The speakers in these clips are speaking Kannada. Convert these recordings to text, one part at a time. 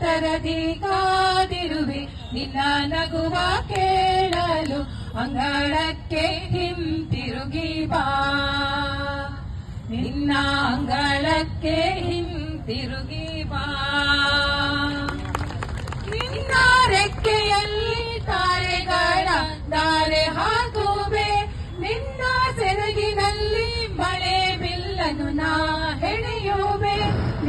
ಕಾತರದಿ ಕಾದಿರುವೆ ನಿನ್ನ ನಗುವ ಕೇಳಲು ಅಂಗಳಕ್ಕೆ ಹಿಂತಿರುಗಿ ಬಾ ನಿನ್ನ ಅಂಗಳಕ್ಕೆ ಹಿಂತಿರುಗಿ ಬಾ ನಿನ್ನ ರೆಕ್ಕೆಯಲ್ಲಿ ತಾರೆಗಳ ಧಾರೆ ಹಾಕುವೆ ನಿನ್ನ ಸೆರಗಿನಲ್ಲಿ ಮಳೆ ಬಿಲ್ಲನು ನಾ ಹೆಣೆಯುವೆ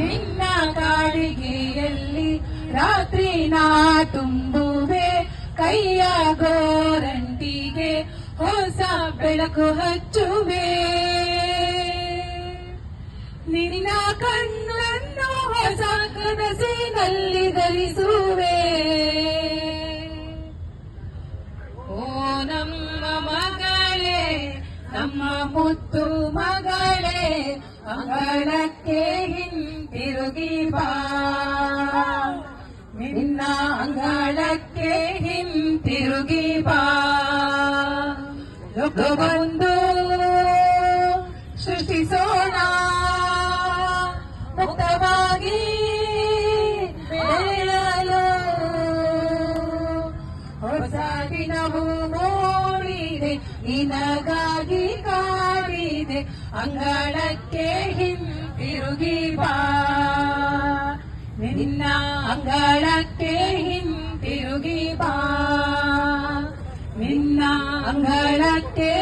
ನಿನ್ನ ಕಾಡಿಗೆಯಲ್ಲಿ ರಾತ್ರಿ ನಾ ತುಂಬುವೆ ಕೈಯ ಗೋರಂಟಿಗೆ ಹೊಸ ಬೆಳಕು ಹಚ್ಚುವೆ ನಿನ್ನ ಕಣ್ಣನ್ನು ಹೊಸ ಕನಸಿನಲ್ಲಿ ಧರಿಸುವೆ ಓ ನಮ್ಮ ಮಗಳೇ ನಮ್ಮ ಮುತ್ತು ಮಗಳೇ ಅಂಗಳಕ್ಕೆ ಹಿಂತಿರುಗಿ ಬಾ ನಿನ್ನ ಅಂಗಳಕ್ಕೆ ಹಿಂತಿರುಗಿ ಬಾ ಲೋಕವೊಂದು ಸೃಷ್ಟಿಸೋಣ ಮುಕ್ತವಾಗಿ ಬೆಳೆಯಲು ಹೊಸ ದಿನವು ಮೂಡಿದೆ ನಿನಗಾಗಿ ಕಾಡಿದೆ ಅಂಗಳಕ್ಕೆ ಹಿಂತಿರುಗಿ ಬಾ ನಿನ್ನ ಅಂಗಳಕ್ಕೆ ಹಿಂತಿರುಗಿ ಬಾ ನಿನ್ನ ಅಂಗಳಕ್ಕೆ